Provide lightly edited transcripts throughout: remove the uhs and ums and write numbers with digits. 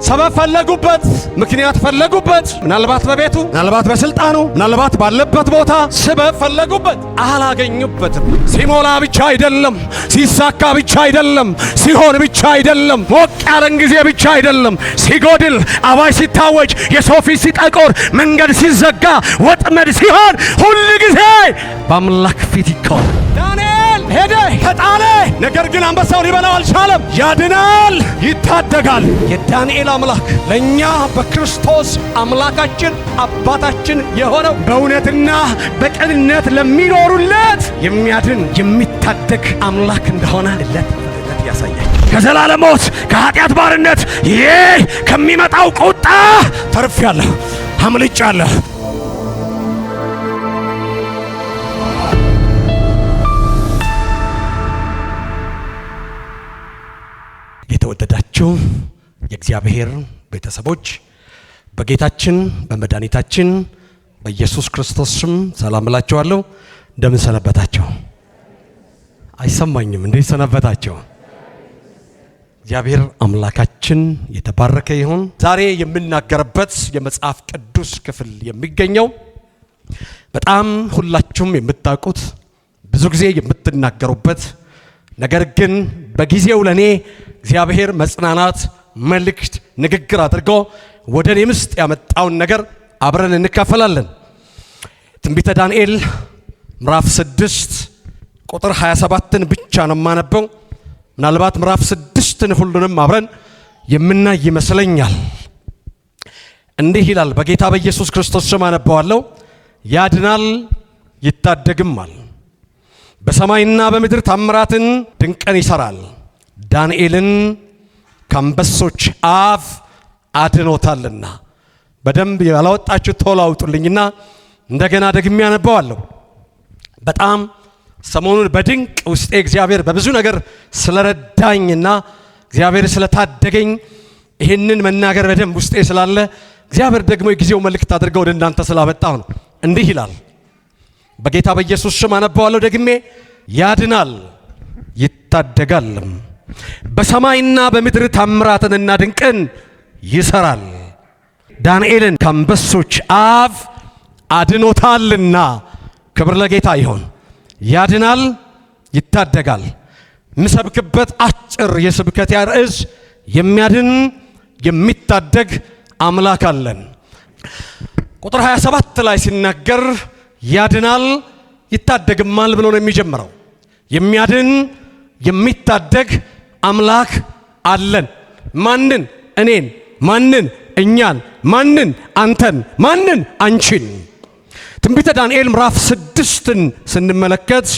ሰበብ ፈለጉበት፣ ምክንያት ፈለጉበት። ምናልባት በቤቱ፣ ምናልባት በስልጣኑ፣ ምናልባት ባለበት ቦታ ሰበብ ፈለጉበት፣ አላገኙበትም። ሲሞላ ብቻ አይደለም፣ ሲሳካ ብቻ አይደለም፣ ሲሆን ብቻ አይደለም፣ ሞቅ ያለን ጊዜ ብቻ አይደለም፣ ሲጎድል፣ አዋጅ ሲታወጅ፣ የሰው ፊት ሲጠቆር፣ መንገድ ሲዘጋ፣ ወጥመድ ሲሆን ሁል ጊዜ በአምላክ ፊት ይቆም። ዳንኤል ሄደ ተጣለ፣ ነገር ግን አንበሳው ሊበላው አልቻለም። ያድናል፣ ይታደጋል። የዳንኤል አምላክ ለእኛ በክርስቶስ አምላካችን አባታችን የሆነው በእውነትና በቅንነት ለሚኖሩለት የሚያድን የሚታደግ አምላክ እንደሆነ ዕለት ዕለት ያሳያል። ከዘላለም ሞት ከኃጢአት ባርነት ይህ ከሚመጣው ቁጣ ተርፌያለሁ፣ አምልጫለሁ። የተወደዳችሁ የእግዚአብሔር ቤተሰቦች በጌታችን በመድኃኒታችን በኢየሱስ ክርስቶስ ስም ሰላም እላችኋለሁ። እንደምን ሰነበታችሁ? አይሰማኝም። እንዴት ሰነበታችሁ? እግዚአብሔር አምላካችን የተባረከ ይሁን። ዛሬ የምናገርበት የመጽሐፍ ቅዱስ ክፍል የሚገኘው በጣም ሁላችሁም የምታውቁት ብዙ ጊዜ የምትናገሩበት ነገር ግን በጊዜው ለኔ እግዚአብሔር መጽናናት መልእክት ንግግር አድርጎ ወደ እኔ ውስጥ ያመጣውን ነገር አብረን እንካፈላለን። ትንቢተ ዳንኤል ምዕራፍ 6 ቁጥር 27ን ብቻ ነው የማነበው። ምናልባት ምዕራፍ 6ን ሁሉንም አብረን የምናይ ይመስለኛል። እንዲህ ይላል። በጌታ በኢየሱስ ክርስቶስ ስም አነባዋለሁ። ያድናል ይታደግማል፣ በሰማይና በምድር ታምራትን ድንቅን ይሰራል። ዳንኤልን ከአንበሶች አፍ አድኖታልና። በደንብ ያላወጣችሁ ቶሎ አውጡልኝና እንደገና ደግሜ ያነባዋለሁ። በጣም ሰሞኑን በድንቅ ውስጤ እግዚአብሔር በብዙ ነገር ስለረዳኝና እግዚአብሔር ስለታደገኝ ይህንን መናገር በደንብ ውስጤ ስላለ እግዚአብሔር ደግሞ የጊዜው መልእክት አድርገው ወደ እናንተ ስላመጣሁ ነው። እንዲህ ይላል። በጌታ በኢየሱስ ስም አነባዋለሁ ደግሜ። ያድናል ይታደጋልም፣ በሰማይና በምድር ታምራትንና ድንቅን ይሰራል። ዳንኤልን ከአንበሶች አፍ አድኖታልና። ክብር ለጌታ ይሁን። ያድናል ይታደጋል። የምሰብክበት አጭር የስብከት ርዕስ የሚያድን የሚታደግ አምላክ አለን። ቁጥር 27 ላይ ሲናገር ያድናል ይታደግማል ብሎ ነው የሚጀምረው። የሚያድን የሚታደግ አምላክ አለን። ማንን? እኔን። ማንን? እኛን። ማንን? አንተን። ማንን? አንቺን። ትንቢተ ዳንኤል ምዕራፍ 6ን ስንመለከት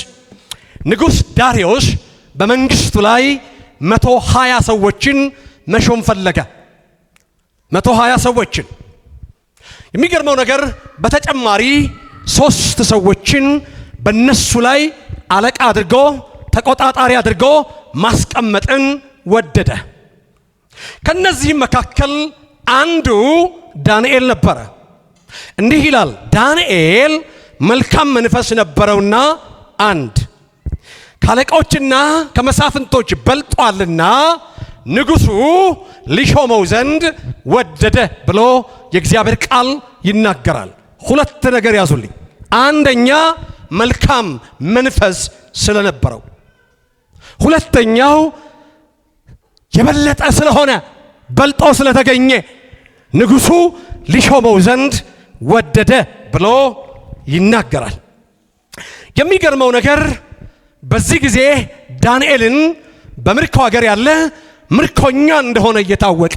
ንጉሥ ዳርዮስ በመንግስቱ ላይ 120 ሰዎችን መሾም ፈለገ። 120 ሰዎችን። የሚገርመው ነገር በተጨማሪ 3 ሰዎችን በነሱ ላይ አለቃ አድርጎ ተቆጣጣሪ አድርጎ ማስቀመጥን ወደደ። ከነዚህም መካከል አንዱ ዳንኤል ነበረ። እንዲህ ይላል። ዳንኤል መልካም መንፈስ ነበረውና አንድ ካለቆችና ከመሳፍንቶች በልጧልና ንጉሡ ሊሾመው ዘንድ ወደደ ብሎ የእግዚአብሔር ቃል ይናገራል። 2 ነገር ያዙልኝ። አንደኛ መልካም መንፈስ ስለነበረው፣ ሁለተኛው የበለጠ ስለሆነ በልጦ ስለተገኘ ንጉሡ ሊሾመው ዘንድ ወደደ ብሎ ይናገራል። የሚገርመው ነገር በዚህ ጊዜ ዳንኤልን በምርኮ ሀገር ያለ ምርኮኛ እንደሆነ እየታወቀ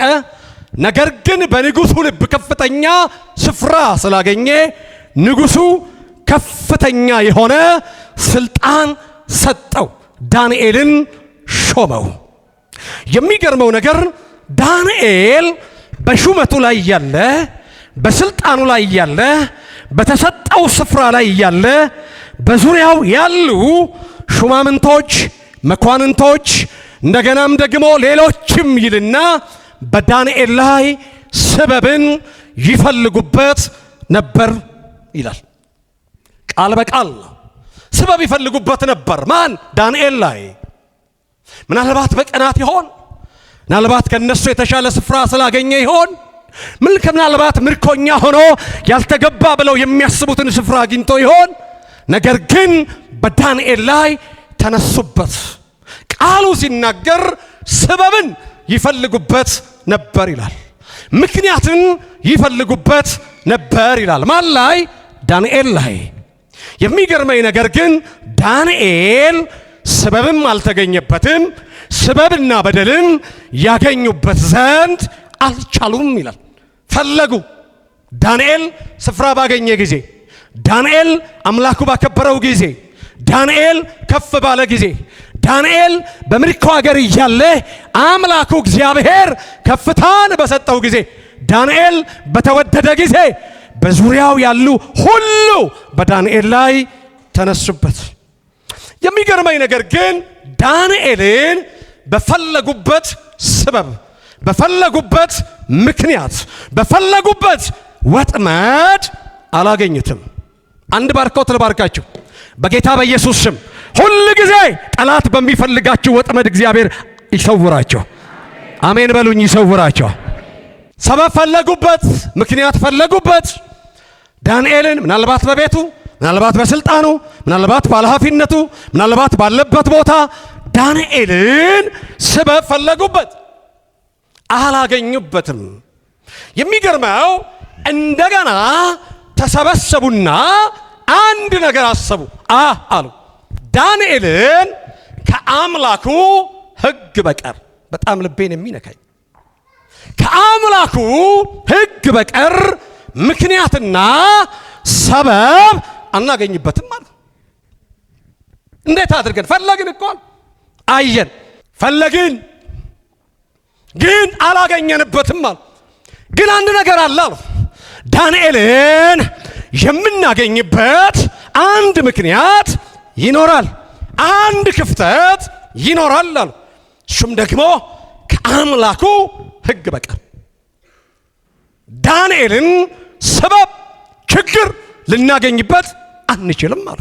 ነገር ግን በንጉሡ ልብ ከፍተኛ ስፍራ ስላገኘ ንጉሡ ከፍተኛ የሆነ ስልጣን ሰጠው። ዳንኤልን ሾመው። የሚገርመው ነገር ዳንኤል በሹመቱ ላይ ያለ፣ በስልጣኑ ላይ ያለ፣ በተሰጠው ስፍራ ላይ ያለ በዙሪያው ያሉ ሹማምንቶች፣ መኳንንቶች እንደገናም ደግሞ ሌሎችም ይልና በዳንኤል ላይ ሰበብን ይፈልጉበት ነበር ይላል። ቃል በቃል ሰበብ ይፈልጉበት ነበር። ማን? ዳንኤል ላይ። ምናልባት በቀናት ይሆን ምናልባት ከነሱ የተሻለ ስፍራ ስላገኘ ይሆን? ምናልባት ምርኮኛ ሆኖ ያልተገባ ብለው የሚያስቡትን ስፍራ አግኝቶ ይሆን? ነገር ግን በዳንኤል ላይ ተነሱበት። ቃሉ ሲናገር ሰበብን ይፈልጉበት ነበር ይላል። ምክንያትን ይፈልጉበት ነበር ይላል። ማን ላይ? ዳንኤል ላይ። የሚገርመኝ ነገር ግን ዳንኤል ሰበብም አልተገኘበትም፣ ሰበብና በደልን ያገኙበት ዘንድ አልቻሉም ይላል። ፈለጉ። ዳንኤል ስፍራ ባገኘ ጊዜ፣ ዳንኤል አምላኩ ባከበረው ጊዜ፣ ዳንኤል ከፍ ባለ ጊዜ፣ ዳንኤል በምርኮ ሀገር እያለ አምላኩ እግዚአብሔር ከፍታን በሰጠው ጊዜ፣ ዳንኤል በተወደደ ጊዜ በዙሪያው ያሉ ሁሉ በዳንኤል ላይ ተነሱበት። የሚገርመኝ ነገር ግን ዳንኤልን በፈለጉበት ሰበብ፣ በፈለጉበት ምክንያት፣ በፈለጉበት ወጥመድ አላገኙትም። አንድ ባርኮት ልባርካችሁ በጌታ በኢየሱስ ስም። ሁል ጊዜ ጠላት በሚፈልጋችሁ ወጥመድ እግዚአብሔር ይሰውራቸው። አሜን በሉኝ። ይሰውራቸው። ሰበብ ፈለጉበት፣ ምክንያት ፈለጉበት። ዳንኤልን ምናልባት በቤቱ፣ ምናልባት በስልጣኑ፣ ምናልባት ባለኃላፊነቱ፣ ምናልባት ባለበት ቦታ ዳንኤልን ሰበብ ፈለጉበት፣ አላገኙበትም። የሚገርመው እንደገና ተሰበሰቡና አንድ ነገር አሰቡ። አሉ ዳንኤልን ከአምላኩ ሕግ በቀር፣ በጣም ልቤን የሚነካኝ ከአምላኩ ሕግ በቀር ምክንያትና ሰበብ አናገኝበትም አሉ። እንዴት አድርገን ፈለግን እኮ አየን፣ ፈለግን ግን አላገኘንበትም አሉ። ግን አንድ ነገር አለ አሉ። ዳንኤልን የምናገኝበት አንድ ምክንያት ይኖራል፣ አንድ ክፍተት ይኖራል አሉ። እሱም ደግሞ ከአምላኩ ሕግ በቀር ዳንኤልን ሰበብ ችግር ልናገኝበት አንችልም አሉ።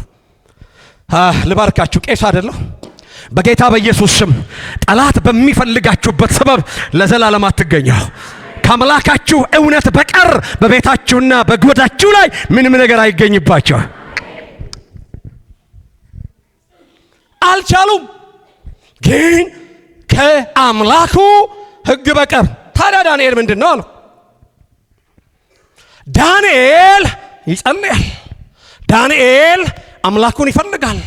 ልባርካችሁ፣ ቄስ አይደለሁ። በጌታ በኢየሱስ ስም ጠላት በሚፈልጋችሁበት ሰበብ ለዘላለም አትገኙ። ከአምላካችሁ እውነት በቀር በቤታችሁና በጎዳችሁ ላይ ምንም ነገር አይገኝባቸው። አልቻሉም፣ ግን ከአምላኩ ሕግ በቀር። ታዲያ ዳንኤል ምንድን ነው አሉ? ዳንኤል ይጸልያል። ዳንኤል አምላኩን ይፈልጋል።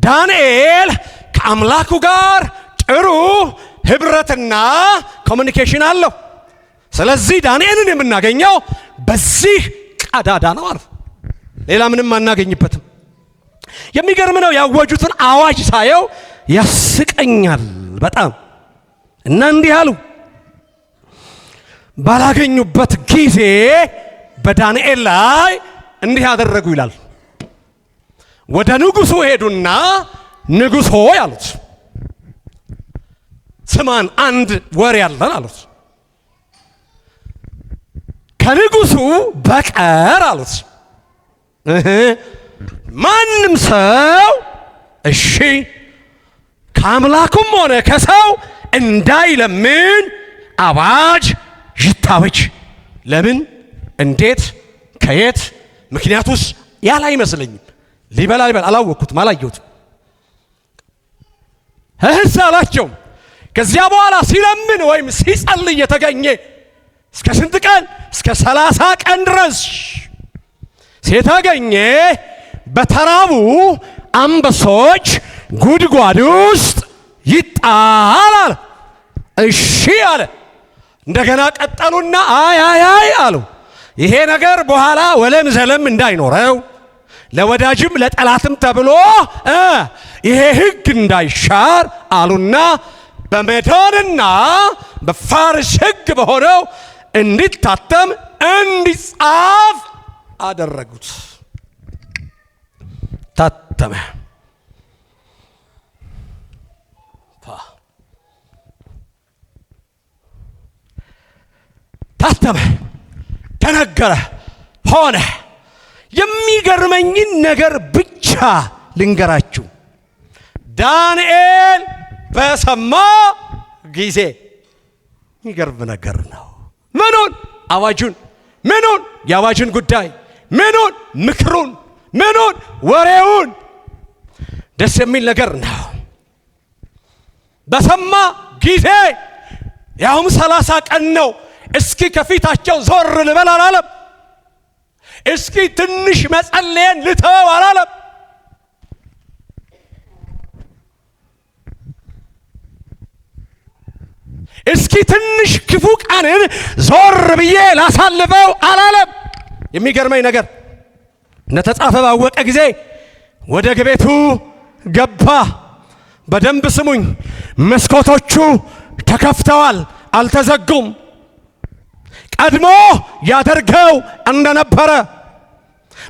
ዳንኤል ከአምላኩ ጋር ጥሩ ህብረትና ኮሚኒኬሽን አለው። ስለዚህ ዳንኤልን የምናገኘው በዚህ ቀዳዳ ነው አሉ። ሌላ ምንም አናገኝበትም። የሚገርም ነው። ያወጁትን አዋጅ ሳየው ያስቀኛል በጣም። እና እንዲህ አሉ፣ ባላገኙበት ጊዜ በዳንኤል ላይ እንዲህ ያደረጉ ይላል። ወደ ንጉሱ ሄዱና ንጉሥ ሆይ አሉት፣ ስማን አንድ ወሬ ያለን አሉት። ከንጉሱ በቀር አሉት ማንም ሰው እሺ ከአምላኩም ሆነ ከሰው እንዳይለምን አዋጅ ይታወጅ። ለምን፣ እንዴት፣ ከየት፣ ምክንያቱስ ያለ አይመስለኝም። ሊበላ አላወቅኩትም፣ አላየሁትም። እህስ አላቸው። ከዚያ በኋላ ሲለምን ወይም ሲጸልይ የተገኘ እስከ ስንት ቀን? እስከ 30 ቀን ድረስ ሲተገኘ በተራቡ አንበሶች ጉድጓድ ውስጥ ይጣላል። እሺ አለ። እንደገና ቀጠሉና አይ አሉ። ይሄ ነገር በኋላ ወለም ዘለም እንዳይኖረው ለወዳጅም ለጠላትም ተብሎ ይሄ ሕግ እንዳይሻር አሉና በሜዶንና በፋርስ ሕግ በሆነው እንዲታተም እንዲጻፍ አደረጉት። ታተመ። ታተመ፣ ተነገረ፣ ሆነ። የሚገርመኝን ነገር ብቻ ልንገራችሁ። ዳንኤል በሰማ ጊዜ ይገርም ነገር ነው። ምኑን? አዋጁን። ምኑን? የአዋጁን ጉዳይ። ምኑን? ምክሩን። ምኑን? ወሬውን። ደስ የሚል ነገር ነው። በሰማ ጊዜ ያውም 30 ቀን ነው። እስኪ ከፊታቸው ዞር ልበል አላለም። እስኪ ትንሽ መጸለየን ልተው አላለም። እስኪ ትንሽ ክፉ ቀንን ዞር ብዬ ላሳልፈው አላለም። የሚገርመኝ ነገር እንደተጻፈ ባወቀ ጊዜ ወደ ቤቱ ገባ። በደንብ ስሙኝ። መስኮቶቹ ተከፍተዋል፣ አልተዘጉም። ቀድሞ ያደርገው እንደነበረ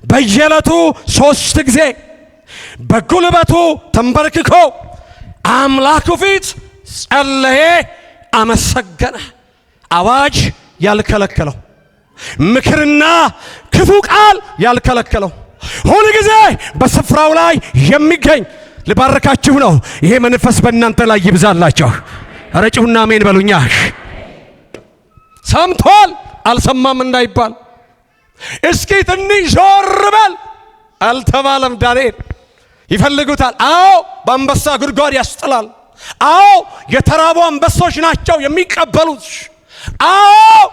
በየዕለቱ 3 ጊዜ በጉልበቱ ተንበርክኮ አምላኩ ፊት ጸለየ፣ አመሰገነ። አዋጅ ያልከለከለው፣ ምክርና ክፉ ቃል ያልከለከለው፣ ሁል ጊዜ በስፍራው ላይ የሚገኝ ልባርካችሁ ነው። ይሄ መንፈስ በእናንተ ላይ ይብዛላችሁ። ረጭሁና አሜን በሉኛ። ሰምቷል አልሰማም እንዳይባል እስኪ ትንሽ ዞር በል አልተባለም። ዳንኤል ይፈልጉታል። አዎ በአንበሳ ጉድጓድ ያስጥላል። አዎ የተራቡ አንበሶች ናቸው የሚቀበሉት። አዎ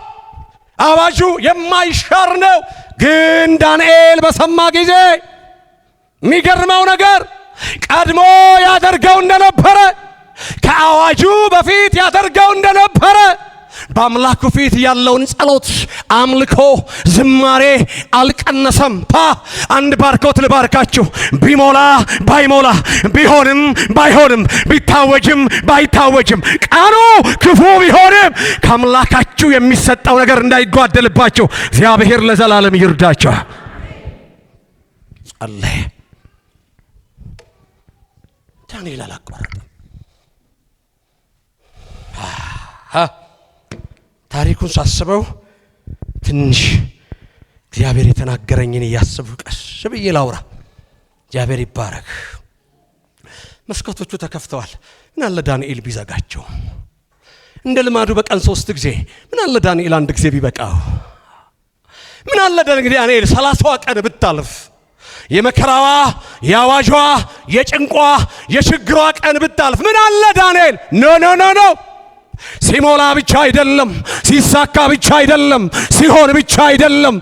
አዋጁ የማይሻር ነው። ግን ዳንኤል በሰማ ጊዜ የሚገርመው ነገር ቀድሞ ያደርገው እንደነበረ፣ ከአዋጁ በፊት ያደርገው እንደነበረ በአምላኩ ፊት ያለውን ጸሎት፣ አምልኮ፣ ዝማሬ አልቀነሰም። አንድ ባርኮት ልባርካችሁ። ቢሞላ ባይሞላ፣ ቢሆንም ባይሆንም፣ ቢታወጅም ባይታወጅም፣ ቀኑ ክፉ ቢሆንም ከአምላካችሁ የሚሰጠው ነገር እንዳይጓደልባችሁ እግዚአብሔር ለዘላለም ይርዳችሁ። ጸለየ። ዳንኤል አላቋረጠም። ታሪኩን ሳስበው ትንሽ እግዚአብሔር የተናገረኝን እያስብኩ ቀስ ብዬ ላውራ። እግዚአብሔር ይባረክ። መስኮቶቹ ተከፍተዋል። ምን አለ ዳንኤል ቢዘጋቸው? እንደ ልማዱ በቀን 3 ጊዜ። ምን አለ ዳንኤል 1 ጊዜ ቢበቃው? ምን አለ ዳንኤል 30 ቀን ብታልፍ? የመከራዋ፣ የአዋጇ፣ የጭንቋ፣ የችግሯ ቀን ብታልፍ ምን አለ ዳንኤል? ኖ ኖ ኖ ኖ። ሲሞላ ብቻ አይደለም፣ ሲሳካ ብቻ አይደለም፣ ሲሆን ብቻ አይደለም፣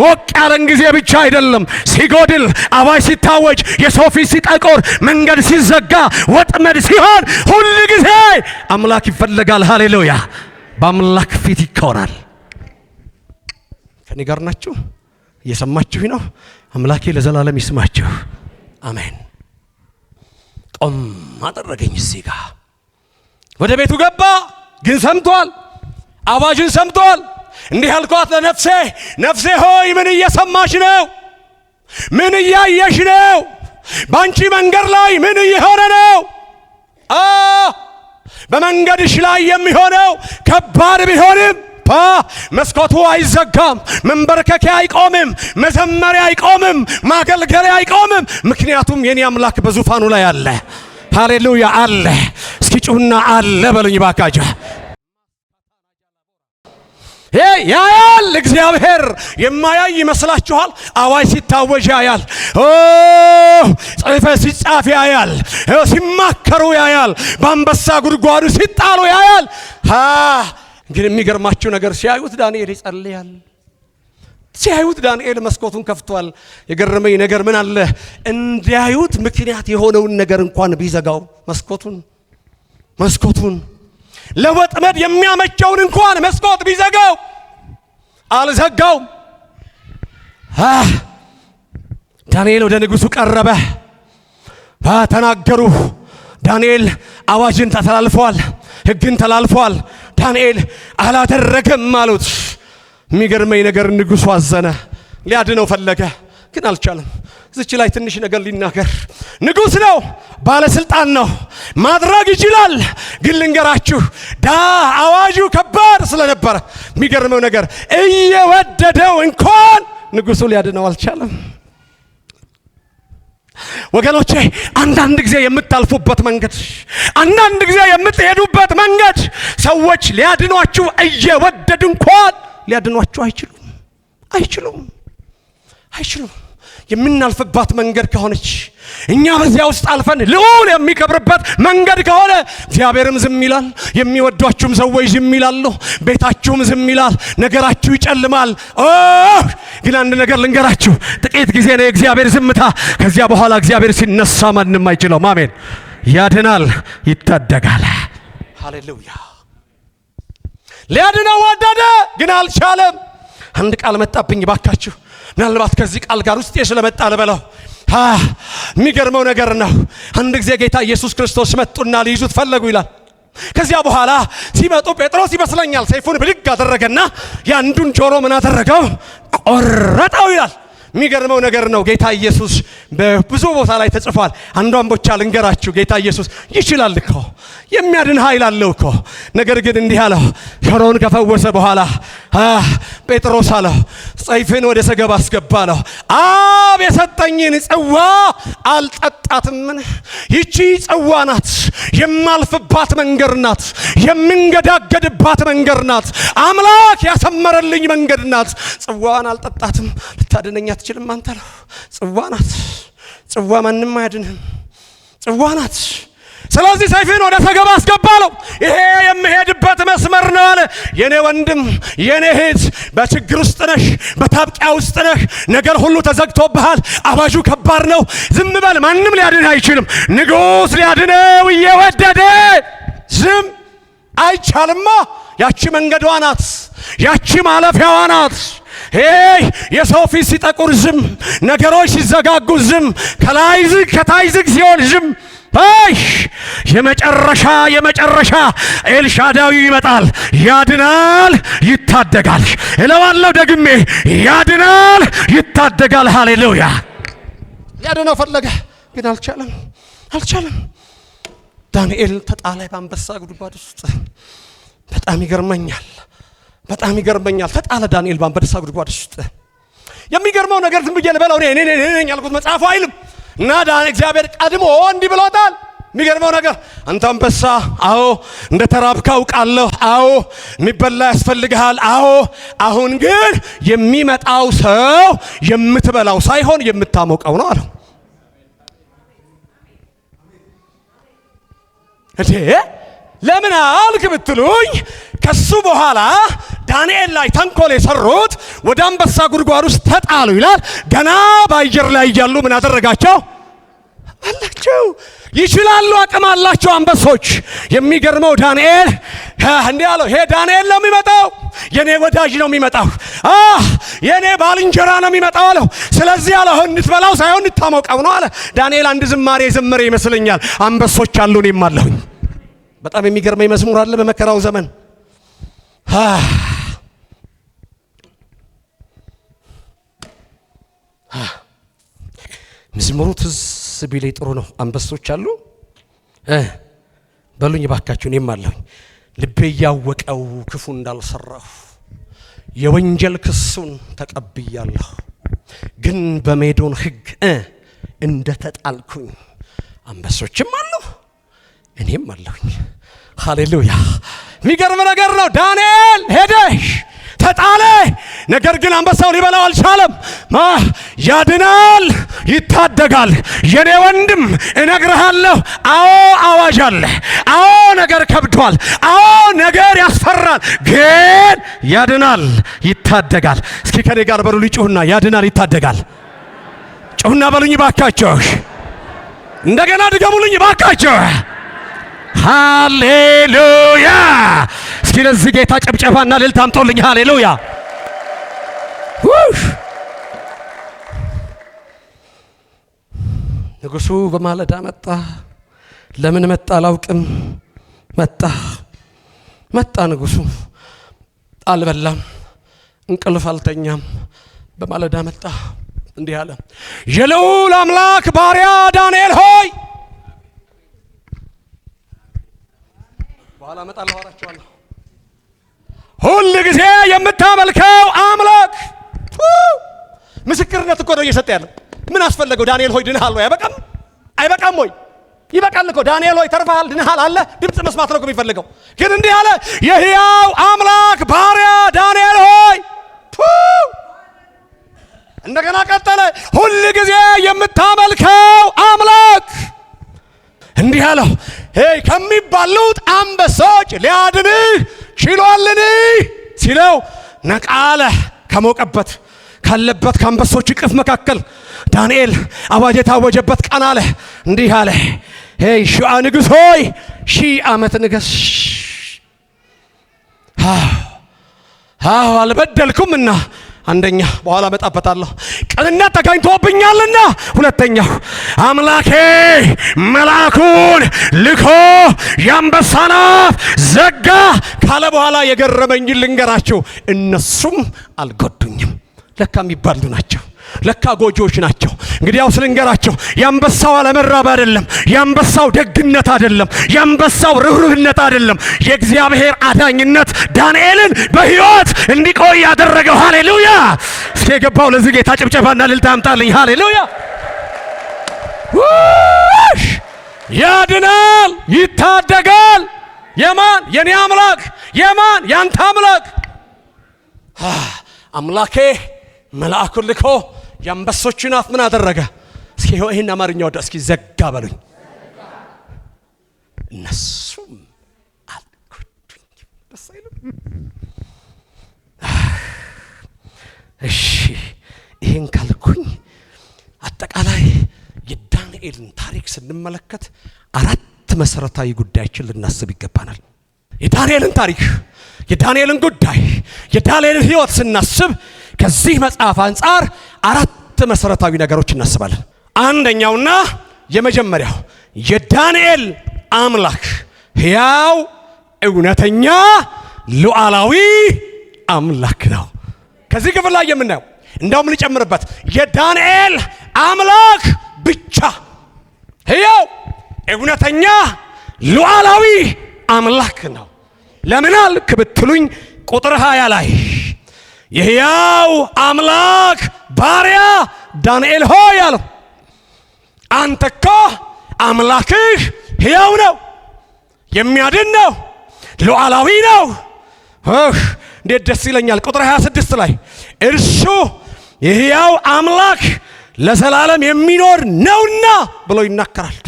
ሞቅ ያለን ጊዜ ብቻ አይደለም፣ ሲጎድል፣ አዋጅ ሲታወጅ፣ የሰው ፊት ሲጠቆር፣ መንገድ ሲዘጋ፣ ወጥመድ ሲሆን ሁል ጊዜ አምላክ ይፈለጋል። ሃሌሉያ! በአምላክ ፊት ይኮራል። ከኔ ጋር ናችሁ? እየሰማችሁ ነው? አምላኬ ለዘላለም ይስማችሁ። አሜን። ቆም አደረገኝ እዚህ ጋር። ወደ ቤቱ ገባ፣ ግን ሰምቷል፣ አዋጅን ሰምቷል። እንዲህ አልኳት ለነፍሴ፣ ነፍሴ ሆይ ምን እየሰማሽ ነው? ምን እያየሽ ነው? ባንቺ መንገድ ላይ ምን እየሆነ ነው? በመንገድሽ ላይ የሚሆነው ከባድ ቢሆንም መስኮቱ አይዘጋም፣ መንበርከኪያ አይቆምም፣ መዘመሪያ አይቆምም፣ ማገልገያ አይቆምም። ምክንያቱም የኔ አምላክ በዙፋኑ ላይ አለ። ሃሌሉያ! አለ። እስኪ ጩሁና አለ በሉኝ ባካችሁ። ያያል እግዚአብሔር። የማያይ ይመስላችኋል? አዋጅ ሲታወጅ ያያል። ጽሕፈት ሲጻፍ ያያል። ሲማከሩ ያያል። በአንበሳ ጉድጓዱ ሲጣሉ ያያል። ግን የሚገርማችሁ ነገር ሲያዩት ዳንኤል ይጸልያል። ሲያዩት ዳንኤል መስኮቱን ከፍቷል። የገረመኝ ነገር ምን አለ እንዲያዩት ምክንያት የሆነውን ነገር እንኳን ቢዘጋው መስኮቱን ለወጥመድ የሚያመቸውን እንኳን መስኮት ቢዘጋው አልዘጋውም። ዳንኤል ወደ ንጉሡ ቀረበ። ተናገሩ። ዳንኤል አዋጅን ተላልፏል፣ ሕግን ተላልፏል። ዳንኤል አላደረገም አሉት። የሚገርመኝ ነገር ንጉሡ አዘነ። ሊያድነው ፈለገ፣ ግን አልቻለም። እዚች ላይ ትንሽ ነገር ሊናገር። ንጉሥ ነው፣ ባለስልጣን ነው፣ ማድረግ ይችላል። ግን ልንገራችሁ አዋጁ ከባድ ስለነበረ የሚገርመው ነገር እየወደደው እንኳን ንጉሡ ሊያድነው አልቻለም። ወገኖቼ አንዳንድ ጊዜ የምታልፉበት መንገድ፣ አንዳንድ ጊዜ የምትሄዱበት መንገድ ሰዎች ሊያድኗችሁ እየወደዱ እንኳን ሊያድኗችሁ አይችሉም። የምናልፍባት መንገድ ከሆነች እኛ በዚያ ውስጥ አልፈን ልዑል የሚከብርበት መንገድ ከሆነ እግዚአብሔርም ዝም ይላል፣ የሚወዷችሁም ሰዎች ዝም ይላሉ፣ ቤታችሁም ዝም ይላል፣ ነገራችሁ ይጨልማል። ግን አንድ ነገር ልንገራችሁ፣ ጥቂት ጊዜ ነው የእግዚአብሔር ዝምታ። ከዚያ በኋላ እግዚአብሔር ሲነሳ ማንም አይችለውም። አሜን። ያድናል፣ ይታደጋል። ሃሌሉያ። ሊያድነው ወደደ፣ ግን አልቻለም። አንድ ቃል መጣብኝ ባካችሁ። ምናልባት ከዚህ ቃል ጋር ውስጥ ስለመጣ ልበለው። የሚገርመው ነገር ነው። አንድ ጊዜ ጌታ ኢየሱስ ክርስቶስ መጡና ሊይዙት ፈለጉ ይላል። ከዚያ በኋላ ሲመጡ ጴጥሮስ ይመስለኛል ሰይፉን ብድግ አደረገና ያንዱን ጆሮ ምን አደረገው? ቆረጠው ይላል። የሚገርመው ነገር ነው። ጌታ ኢየሱስ በብዙ ቦታ ላይ ተጽፏል። አንዷን ብቻ ልንገራችሁ። ጌታ ኢየሱስ ይችላል እኮ፣ የሚያድን ኃይል አለው እኮ። ነገር ግን እንዲህ አለው፣ ጆሮውን ከፈወሰ በኋላ ጴጥሮስ አለው ሰይፍን ወደ ሰገባ አስገባ አለው። አብ የሰጠኝን ጽዋ አልጠጣትምን? ይቺ ጽዋ ናት፣ የማልፍባት መንገድ ናት፣ የምንገዳገድባት መንገድ ናት፣ አምላክ ያሰመረልኝ መንገድ ናት። ጽዋን አልጠጣትም፣ ልታድነኝ አትችልም አንተ አለው። ጽዋ ናት፣ ጽዋ ማንም አያድንህም፣ ጽዋ ናት። ስለዚህ ሰይፍን ወደ ሰገባ አስገባለው። ይሄ የምሄድበት መስመር ነው አለ። የኔ ወንድም የኔ እህት በችግር ውስጥ ነሽ፣ በታብቂያ ውስጥ ነሽ፣ ነገር ሁሉ ተዘግቶብሃል፣ አባጁ ከባድ ነው። ዝም በል፣ ማንም ሊያድንህ አይችልም። ንጉሥ ሊያድነው እየወደደ ዝም አይቻልማ። ያቺ መንገዷ ናት፣ ያቺ ማለፊያዋ ናት። የሰው ፊት ሲጠቁር ዝም፣ ነገሮች ሲዘጋጉ ዝም፣ ከላይ ዝግ ከታይ ዝግ ሲሆን ዝም። የመጨረሻ ኤልሻዳዊ ይመጣል፣ ያድናል፣ ይታደጋል። እለዋለሁ ደግሜ፣ ያድናል፣ ይታደጋል። ሃሌሉያ። ሊያድነው ፈለገ፣ ግን አልቻለም። ዳንኤል ተጣለ በአንበሳ ጉድጓድ ውስጥ። በጣም ይገርመኛል። ተጣለ ዳንኤል በአንበሳ ጉድጓድ ውስጥ። የሚገርመው ነገር ዝም ብዬ ልበለው እኔ ያልኩት መጽሐፉ አይልም። እና እግዚአብሔር ቀድሞ እንዲህ ብሎታል። የሚገርመው ነገር አንተ አንበሳ፣ አዎ እንደ ተራብክ አውቃለሁ፣ አዎ የሚበላ ያስፈልግሃል፣ አዎ አሁን ግን የሚመጣው ሰው የምትበላው ሳይሆን የምታሞቀው ነው አለው። ለምን አልክ ብትሉኝ ከሱ በኋላ ዳንኤል ላይ ተንኮል የሰሩት ወደ አንበሳ ጉድጓድ ውስጥ ተጣሉ ይላል። ገና በአየር ላይ እያሉ ምን አደረጋቸው? አላቸው። ይችላሉ፣ አቅም አላቸው አንበሶች። የሚገርመው ዳንኤል እንዲህ አለው፣ ሄ ዳንኤል ነው የሚመጣው፣ የኔ ወዳጅ ነው የሚመጣው፣ የኔ ባልንጀራ ነው የሚመጣው አለው። ስለዚህ አለው እንድትበላው ሳይሆን እንድታሞቀው ነው አለ። ዳንኤል አንድ ዝማሬ ዘመረ ይመስለኛል። አንበሶች አሉ እኔም አለሁኝ። በጣም የሚገርመኝ መዝሙር አለ በመከራው ዘመን። መዝሙሩ ትዝ ቢለኝ ጥሩ ነው። አንበሶች አሉ በሉኝ ባካችሁ፣ እኔም አለሁኝ። ልቤ እያወቀው ክፉ እንዳልሰራሁ የወንጀል ክሱን ተቀብያለሁ። ግን በሜዶን ሕግ እንደተጣልኩኝ አንበሶችም አሉ እኔም አለሁኝ። ሃሌሉያ። የሚገርም ነገር ነው። ዳንኤል ሄደሽ ተጣለ፣ ነገር ግን አንበሳው ሊበላው አልቻለም። ያድናል፣ ይታደጋል። የኔ ወንድም እነግርሃለሁ፣ አዎ አዋጅ አለ፣ አዎ ነገር ከብዷል፣ አዎ ነገር ያስፈራል፣ ግን ያድናል፣ ይታደጋል። እስኪ ከኔ ጋር በሉ ጩሁና፣ ያድናል፣ ይታደጋል። ጩሁና በሉኝ ባካችሁ፣ እንደገና ድገሙልኝ ባካችሁ። ሃሌሉያ። እስኪ ለዚህ ጌታ ጨብጨባና እልልታ አምጡልኝ። ሃሌሉያ። ንጉሡ በማለዳ መጣ። ለምን መጣ አላውቅም። መጣ ንጉሡ። አልበላም፣ እንቅልፍ አልተኛም። በማለዳ መጣ፣ እንዲህ አለ፣ የልዑል አምላክ ባሪያ ዳንኤል ሆይ። በኋላ እመጣለሁ አወራቸዋለሁ። ሁል ጊዜ የምታመልከው አምላክ ምስክርነት እኮ ነው እየሰጠ ያለው። ምን አስፈለገው? ዳንኤል ሆይ ድነሃል ወይ? አይበቃም ወይ? ይበቃል እኮ። ዳንኤል ሆይ ተርፈሃል፣ ድነሃል አለ። ድምፅ መስማት ነው የሚፈልገው። ግን እንዲህ አለ፣ የሕያው አምላክ ባሪያ ዳንኤል ሆይ። እንደገና ቀጠለ፣ ሁል ጊዜ የምታመልከው አምላክ እንዲህ አለው፣ ከሚባሉት አንበሶች ሊያድንህ ችሏልን ሲለው ነቃ አለ። ከሞቀበት ካለበት ከአንበሶች እቅፍ መካከል ዳንኤል አዋጅ የታወጀበት ቀን አለ። እንዲህ አለ፣ ሺአ ንጉሥ ሆይ 1000 ዓመት ንገስ። አልበደልኩምና አንደኛ፣ በኋላ መጣበታለሁ፣ ቅንነት ተገኝቶብኛልና። ሁለተኛው አምላኬ መልአኩን ልኮ የአንበሳን አፍ ዘጋ ካለ በኋላ የገረመኝ ልንገራችሁ። እነሱም አልጎዱኝም። ለካ የሚባሉ ናቸው፣ ለካ ጎጆዎች ናቸው። እንግዲህ ያው ስልንገራቸው፣ የአንበሳው አለመራብ አይደለም፣ የአንበሳው ደግነት አይደለም፣ የአንበሳው ርኅሩህነት አይደለም፣ የእግዚአብሔር አዳኝነት ዳንኤልን በሕይወት እንዲቆይ ያደረገው። ሃሌሉያ! እስኪ የገባው ለዚህ ጌታ ጭብጨባና እልልታ ያምጣልኝ። ሃሌሉያ! ያድናል፣ ይታደጋል። የማን? የኔ አምላክ። የማን? ያንተ አምላክ። አምላኬ መልአኩን ልኮ የአንበሶችን አፍ ምን አደረገ? እስኪ ይሄን አማርኛ ወደ እስኪ ዘጋ በሉኝ። እነሱም አልጎዱኝም። ደስ አይልም? እሺ ይሄን ካልኩኝ አጠቃላይ የዳንኤልን ታሪክ ስንመለከት 4 መሰረታዊ ጉዳዮችን ልናስብ ይገባናል። የዳንኤልን ታሪክ፣ የዳንኤልን ጉዳይ፣ የዳንኤልን ሕይወት ስናስብ ከዚህ መጽሐፍ አንጻር 4 መሰረታዊ ነገሮች እናስባለን። አንደኛውና የመጀመሪያው የዳንኤል አምላክ ሕያው እውነተኛ ሉዓላዊ አምላክ ነው። ከዚህ ክፍል ላይ የምናየው እንደውም ልጨምርበት፣ የዳንኤል አምላክ ብቻ ሕያው እውነተኛ ሉዓላዊ አምላክ ነው። ለምን አልክ ብትሉኝ ቁጥር 20 ላይ የሕያው አምላክ ባሪያ ዳንኤል ሆይ አለው፣ አንተ እኮ አምላክህ ሕያው ነው፣ የሚያድን ነው፣ ሉዓላዊ ነው። እንዴት ደስ ይለኛል። ቁጥር 26 ላይ እርሱ የሕያው አምላክ ለዘላለም የሚኖር ነውና ብሎ ይናገራል።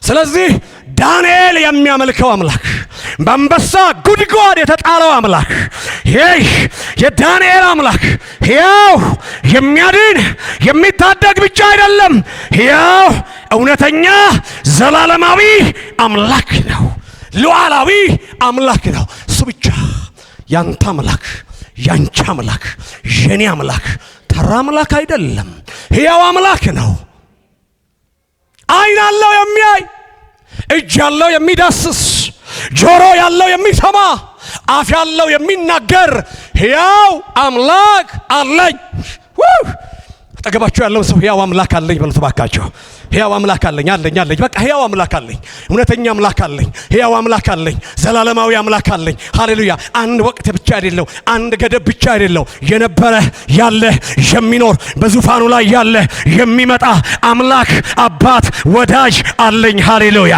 ስለዚህ ዳንኤል የሚያመልከው አምላክ፣ በአንበሳ ጉድጓድ የተጣለው አምላክ፣ ይህ የዳንኤል አምላክ ሕያው የሚያድን የሚታደግ ብቻ አይደለም፣ ሕያው እውነተኛ ዘላለማዊ አምላክ ነው፣ ሉዓላዊ አምላክ ነው። እሱ ብቻ ያንተ አምላክ፣ ያንቺ አምላክ፣ የኔ አምላክ ተራ አምላክ አይደለም፣ ሕያው አምላክ ነው። ዓይን ያለው የሚያይ፣ እጅ ያለው የሚዳስስ፣ ጆሮ ያለው የሚሰማ፣ አፍ ያለው የሚናገር ሕያው አምላክ አለኝ። አጠገባችሁ ያለውን ሰው ሕያው አምላክ አለኝ በሉት ባካችሁ። ሕያው አምላክ አለኝ አለኝ። በቃ ሕያው አምላክ አለኝ፣ እውነተኛ አምላክ አለኝ፣ ሕያው አምላክ አለኝ፣ ዘላለማዊ አምላክ አለኝ። ሃሌሉያ! አንድ ወቅት ብቻ አይደለው፣ አንድ ገደብ ብቻ አይደለው፣ የነበረ ያለ የሚኖር በዙፋኑ ላይ ያለ የሚመጣ አምላክ አባት ወዳጅ አለኝ። ሃሌሉያ!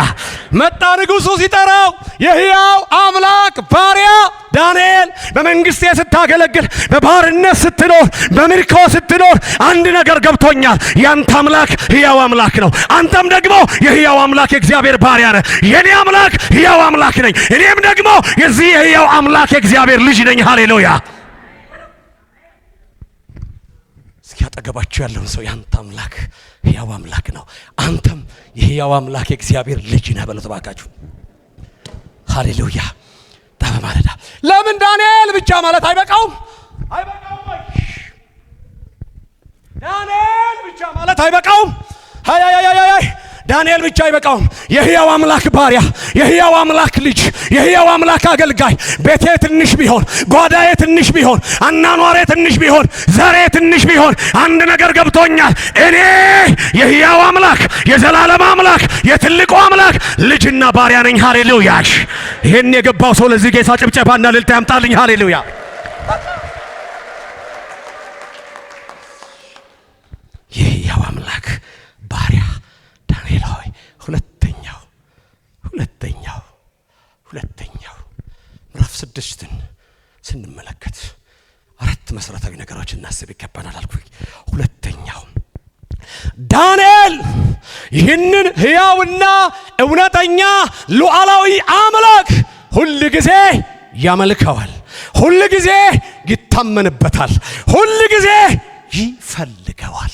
መጣ ንጉሡ ሲጠራው የሕያው አምላክ ባሪያ ዳንኤል በመንግስቴ ስታገለግል፣ በባርነት ስትኖር፣ በምርኮ ስትኖር አንድ ነገር ገብቶኛል። ያንተ አምላክ ሕያው አምላክ ነው። አንተም ደግሞ የሕያው አምላክ የእግዚአብሔር ባሪያ ነህ። የኔ አምላክ ሕያው አምላክ ነኝ፣ እኔም ደግሞ የዚህ የሕያው አምላክ የእግዚአብሔር ልጅ ነኝ። ሃሌሉያ! እስኪ አጠገባችሁ ያለውን ሰው ያንተ አምላክ ሕያው አምላክ ነው፣ አንተም የሕያው አምላክ የእግዚአብሔር ልጅ ነህ በሉት ባካችሁ። ሃሌሉያ! በማለዳ ለምን ዳንኤል ብቻ ማለት አይበቃውም? ዳንኤል ብቻ ማለት አይበቃውም? ዳንኤል ብቻ አይበቃውም። የሕያው አምላክ ባሪያ፣ የሕያው አምላክ ልጅ፣ የሕያው አምላክ አገልጋይ። ቤቴ ትንሽ ቢሆን፣ ጓዳዬ ትንሽ ቢሆን፣ አናኗሬ ትንሽ ቢሆን፣ ዘሬ ትንሽ ቢሆን አንድ ነገር ገብቶኛል። እኔ የሕያው አምላክ የዘላለም አምላክ የትልቁ አምላክ ልጅና ባሪያ ነኝ። ሃሌሉያ! ይሄን የገባው ሰው ለዚህ ጌታ ጭብጨባና እልልታ ያምጣልኝ። ሃሌሉያ! የሕያው አምላክ መሰረታዊ ነገሮችን እናስብ ይገባናል አልኩኝ። ሁለተኛው ዳንኤል ይህንን ሕያውና እውነተኛ ሉዓላዊ አምላክ ሁል ጊዜ ያመልከዋል፣ ሁል ጊዜ ይታመንበታል፣ ሁል ጊዜ ይፈልገዋል።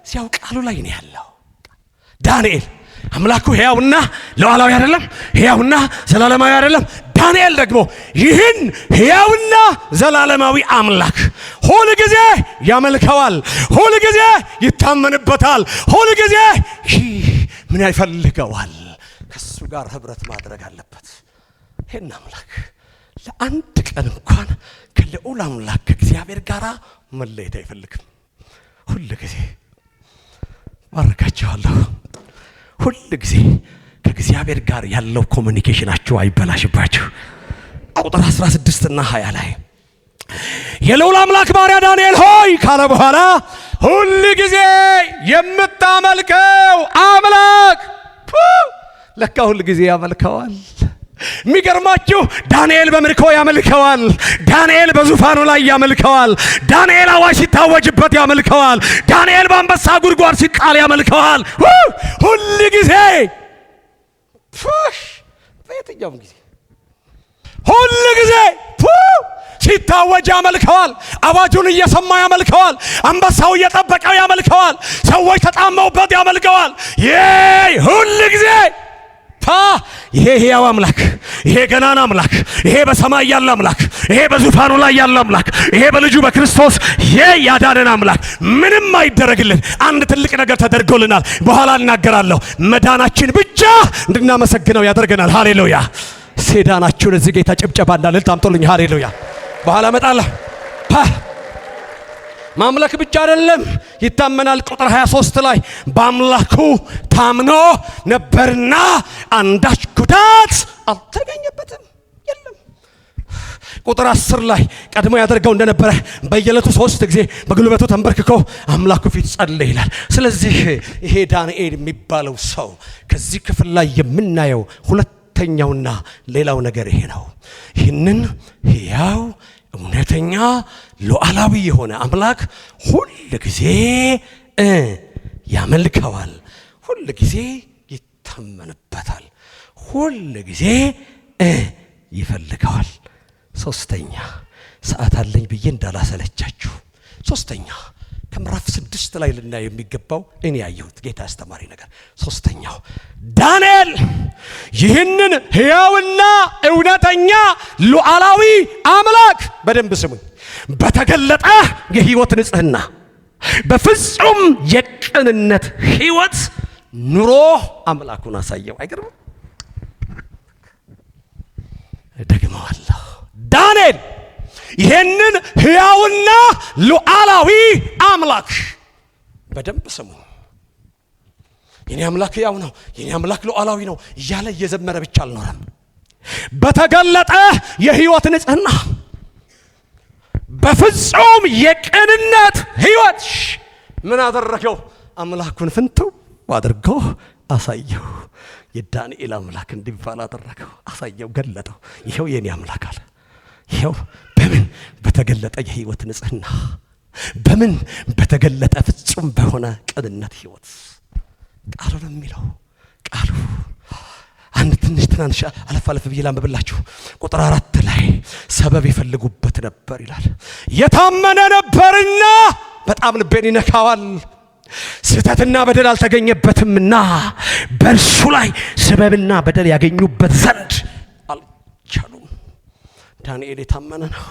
ሲያው ቃሉ ላይ ነው ያለው። ዳንኤል አምላኩ ሕያውና ሉዓላዊ አይደለም? ሕያውና ዘላለማዊ አይደለም? ዳንኤል ደግሞ ይህን ሕያውና ዘላለማዊ አምላክ ሁል ጊዜ ያመልከዋል፣ ሁል ጊዜ ይታመንበታል፣ ሁል ጊዜ ምን ይፈልገዋል? ከሱ ጋር ህብረት ማድረግ አለበት። ይህን አምላክ ለአንድ ቀን እንኳን ከልዑል አምላክ ከእግዚአብሔር ጋር መለየት አይፈልግም። ሁል ጊዜ ባረካችኋለሁ። ሁል ጊዜ ከእግዚአብሔር ጋር ያለው ኮሙኒኬሽናችሁ አይበላሽባችሁ። ቁጥር 16 እና 20 ላይ የልዑል አምላክ ባሪያ ዳንኤል ሆይ ካለ በኋላ ሁል ጊዜ የምታመልከው አምላክ ለካ ሁል ጊዜ ያመልከዋል። የሚገርማችሁ ዳንኤል በምርኮ ያመልከዋል፣ ዳንኤል በዙፋኑ ላይ ያመልከዋል፣ ዳንኤል አዋጅ ሲታወጅበት ያመልከዋል፣ ዳንኤል በአንበሳ ጉድጓድ ሲጣል ያመልከዋል። ሁል ጊዜ በየትኛውም ጊዜ ሁል ጊዜ ሲታወጅ ያመልከዋል፣ አዋጁን እየሰማ ያመልከዋል፣ አንበሳው እየጠበቀው ያመልከዋል፣ ሰዎች ተጣመውበት ያመልከዋል። ሁል ጊዜ ይሄ ሕያው አምላክ፣ ይሄ ገናና አምላክ፣ ይሄ በሰማይ ያለ አምላክ፣ ይሄ በዙፋኑ ላይ ያለ አምላክ፣ ይሄ በልጁ በክርስቶስ ያዳነን አምላክ ምንም አይደረግልን። አንድ ትልቅ ነገር ተደርጎልናል። በኋላ እናገራለሁ። መዳናችን ብቻ እንድናመሰግነው ያደርገናል። ሃሌሉያ። ሴዳናችሁን እዚህ ጌታ ጭብጨባ እንዳልል ታምጡልኝ። ሃሌሉያ። በኋላ እመጣለሁ። ማምለክ ብቻ አይደለም ይታመናል። ቁጥር 23 ላይ በአምላኩ ታምኖ ነበርና አንዳች ጉዳት አልተገኘበትም። የለም። ቁጥር 10 ላይ ቀድሞ ያደርገው እንደነበረ በየዕለቱ 3 ጊዜ በጉልበቱ ተንበርክኮ አምላኩ ፊት ጸለየ ይላል። ስለዚህ ይሄ ዳንኤል የሚባለው ሰው ከዚህ ክፍል ላይ የምናየው ሁለተኛውና ሌላው ነገር ይሄ ነው። ይህንን ሕያው እውነተኛ ሉዓላዊ የሆነ አምላክ ሁል ጊዜ ያመልከዋል፣ ሁል ጊዜ ይታመንበታል፣ ሁል ጊዜ ይፈልገዋል። ሶስተኛ ሰዓት አለኝ ብዬ እንዳላሰለቻችሁ፣ ሶስተኛ ከምዕራፍ 6 ላይ ልናየው የሚገባው እኔ ያየሁት ጌታ አስተማሪ ነገር ሶስተኛው ዳንኤል ይህንን ሕያውና እውነተኛ ሉዓላዊ አምላክ በደንብ ስሙኝ፣ በተገለጠ የህይወት ንጽህና በፍጹም የቅንነት ህይወት ኑሮ አምላኩን አሳየው። አይገርም? ደግመዋለሁ። ዳንኤል ይህንን ሕያውና ሉዓላዊ አምላክ በደንብ ስሙኝ። የኔ አምላክ ሕያው ነው፣ የኔ አምላክ ሉዓላዊ ነው እያለ እየዘመረ ብቻ አልኖረም። በተገለጠ የህይወት ንጽህና በፍጹም የቅንነት ህይወት ምን አደረገው? አምላኩን ፍንትው አድርጎ አሳየው። የዳንኤል አምላክ እንዲባል አደረገው፣ አሳየው፣ ገለጠው። ይሄው የኔ አምላክ አለ። ይሄው በምን በተገለጠ የህይወት ንጽህና፣ በምን በተገለጠ ፍጹም በሆነ ቅንነት ህይወት። ቃሉ ነው የሚለው። ቃሉ አንድ ትንሽ አለፍ አለፍ ብዬ ላንብብላችሁ። ቁጥር 4 ላይ ሰበብ ይፈልጉበት ነበር ይላል። የታመነ ነበርና በጣም ልቤን ይነካዋል። ስህተትና በደል አልተገኘበትምና በእርሱ ላይ ሰበብና በደል ያገኙበት ዘንድ አልቻሉም። ዳንኤል የታመነ ነው።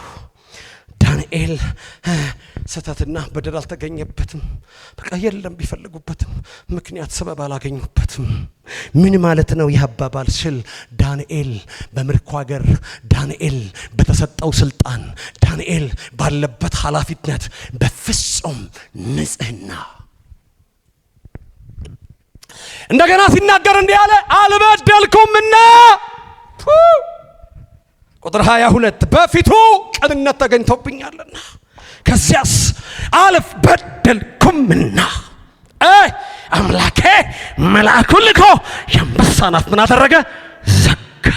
ዳንኤል ስህተትና በደል አልተገኘበትም። በቃ የለም ቢፈልጉበትም ምክንያት ሰበብ አላገኙበትም። ምን ማለት ነው ይህ አባባል ስል፣ ዳንኤል በምርኮ ሀገር፣ ዳንኤል በተሰጠው ስልጣን፣ ዳንኤል ባለበት ኃላፊነት በፍጹም ንጽህና እንደገና ሲናገር እንዲህ አለ፣ አልበደልኩምና። ቁጥር 22 በፊቱ ቅንነት ተገኝቶብኛልና ከዚያስ አልበደልኩምና አምላኬ መልአኩን ልኮ የአንበሳን አፍ ምን አደረገ? ዘጋ።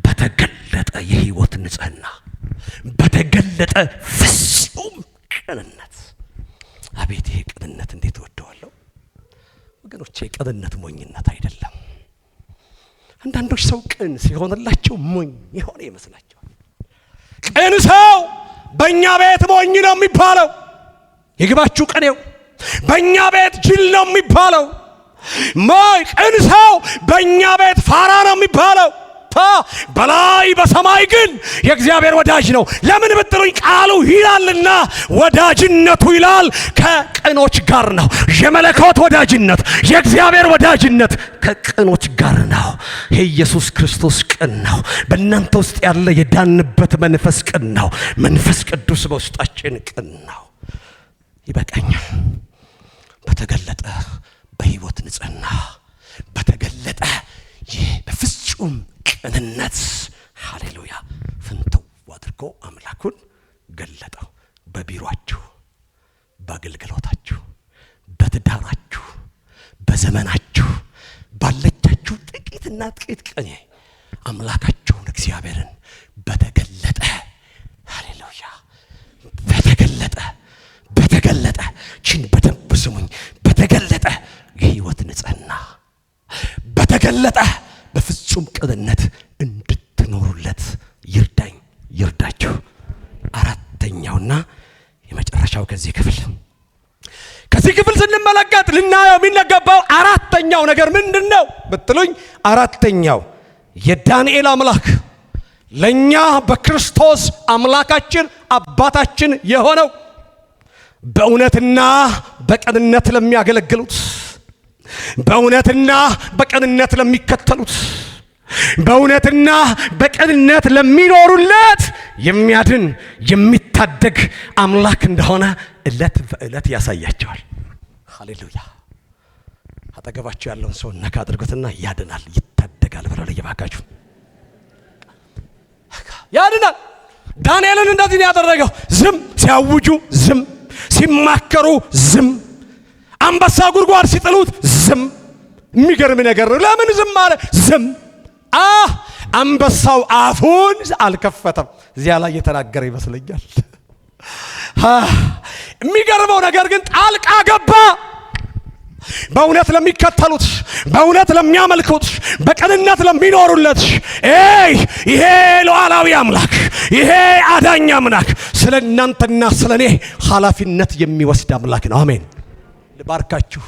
በተገለጠ የህይወት ንጽህና፣ በተገለጠ ፍጹም ቅንነት። አቤት ይሄ ቅንነት እንዴት ወደዋለሁ ወገኖቼ። ቅንነት ሞኝነት አይደለም። አንዳንዶች ሰው ቅን ሲሆንላቸው ሞኝ የሆነ ይመስላቸዋል። ቅን ሰው በእኛ ቤት ሞኝ ነው የሚባለው። ይግባችሁ ቅኔው። በእኛ ቤት ጅል ነው የሚባለው። ቅን ሰው በእኛ ቤት ፋራ ነው የሚባለው። በላይ በሰማይ ግን የእግዚአብሔር ወዳጅ ነው። ለምን ብትሉኝ ቃሉ ይላልና ወዳጅነቱ ይላል ከቅኖች ጋር ነው። የመለኮት ወዳጅነት፣ የእግዚአብሔር ወዳጅነት ከቅኖች ጋር ነው። የኢየሱስ ክርስቶስ ቅን ነው። በእናንተ ውስጥ ያለ የዳንበት መንፈስ ቅን ነው። መንፈስ ቅዱስ በውስጣችን ቅን ነው። ይበቃኛል። በተገለጠ በሕይወት ንጽሕና በተገለጠ ይህ በፍጹም ቅንነት ሃሌሉያ ፍንትው አድርጎ አምላኩን ገለጠው። በቢሮአችሁ፣ በአገልግሎታችሁ፣ በትዳራችሁ፣ በዘመናችሁ ባለቻችሁ ጥቂትና ጥቂት ቀን አምላካችሁን እግዚአብሔርን በተገለጠ ሃሌሉያ በተገለጠ ችን በደንብ ስሙኝ። በተገለጠ የሕይወት ንጽሕና በተገለጠ በፍጹም ቅንነት እንድትኖሩለት ይርዳኝ ይርዳችሁ። አራተኛውና የመጨረሻው ከዚህ ክፍል ስንመለከት ልናየው የሚገባው አራተኛው ነገር ምንድን ነው ብትሉኝ፣ አራተኛው የዳንኤል አምላክ ለኛ በክርስቶስ አምላካችን አባታችን የሆነው በእውነትና በቅንነት ለሚያገለግሉት፣ በእውነትና በቅንነት ለሚከተሉት፣ በእውነትና በቅንነት ለሚኖሩለት የሚያድን የሚታደግ አምላክ እንደሆነ ዕለት በዕለት ያሳያቸዋል። ሃሌሉያ። አጠገባቸው ያለውን ሰው ነካ አድርጉትና ያድናል፣ ይታደጋል ብለው ለየባካችሁ ያድናል። ዳንኤልን እንደዚህ ነው ያደረገው። ዝም ሲያውጁ ዝም፣ ሲማከሩ ዝም፣ አንበሳ ጉድጓድ ሲጥሉት ዝም። የሚገርም ነገር ነው። ለምን ዝም አለ? ዝም። አንበሳው አፉን አልከፈተም። እዚያ ላይ የተናገረ ይመስለኛል። የሚገርመው ነገር ግን ጣልቃ ገባ። በእውነት ለሚከተሉት፣ በእውነት ለሚያመልኩት፣ በቅንነት ለሚኖሩለት ይሄ ሉዓላዊ አምላክ፣ ይሄ አዳኝ አምላክ ስለ እናንተና ስለ እኔ ኃላፊነት የሚወስድ አምላክ ነው። አሜን። ልባርካችሁ።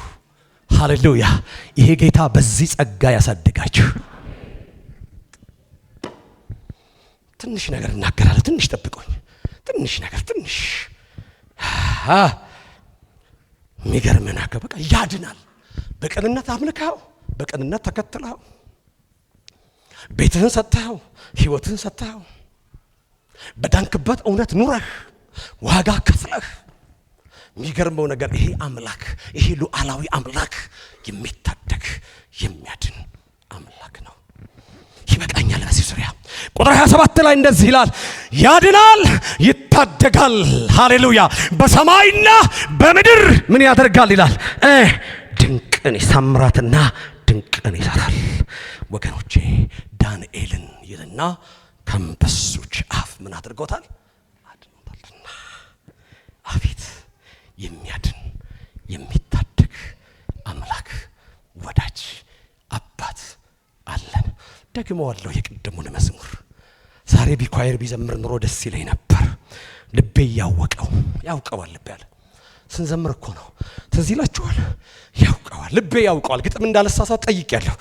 ሃሌሉያ። ይሄ ጌታ በዚህ ጸጋ ያሳድጋችሁ። ትንሽ ነገር እናገራለሁ። ትንሽ ጠብቁኝ። ትንሽ ነገር የሚገርም ነገር በቃ ያድናል። በቅንነት አምልከው፣ በቅንነት ተከትለው፣ ቤትህን ሰጥተኸው፣ ሕይወትህን ሰጥተኸው፣ በዳንክበት እውነት ኑረህ ዋጋ ከፍለህ። የሚገርመው ነገር ይሄ አምላክ፣ ይሄ ሉዓላዊ አምላክ የሚታደግ የሚያድን አምላክ ነው። ይበቃኛል። በዚህ ዙሪያ ቁጥር 27 ላይ እንደዚህ ይላል፣ ያድናል፣ ይታደጋል። ሃሌሉያ። በሰማይና በምድር ምን ያደርጋል ይላል? ድንቅን ይሳምራትና ድንቅን ይሰራል። ወገኖቼ ዳንኤልን ይልና ከአንበሶች አፍ ምን አድርጎታል? አድኖታልና። አቤት የሚያድን የሚታደግ አምላክ ወዳጅ አባት አለን። ደግመዋለሁ የቅድሙን መዝሙር። ዛሬ ቢኳየር ቢዘምር ኑሮ ደስ ይለኝ ነበር። ልቤ ያውቀዋል። ልቤ ያለ ስንዘምር እኮ ነው። ትዝ ይላችኋል። ያውቀዋል፣ ልቤ ያውቀዋል። ግጥም እንዳልሳሳት ጠይቄያለሁ።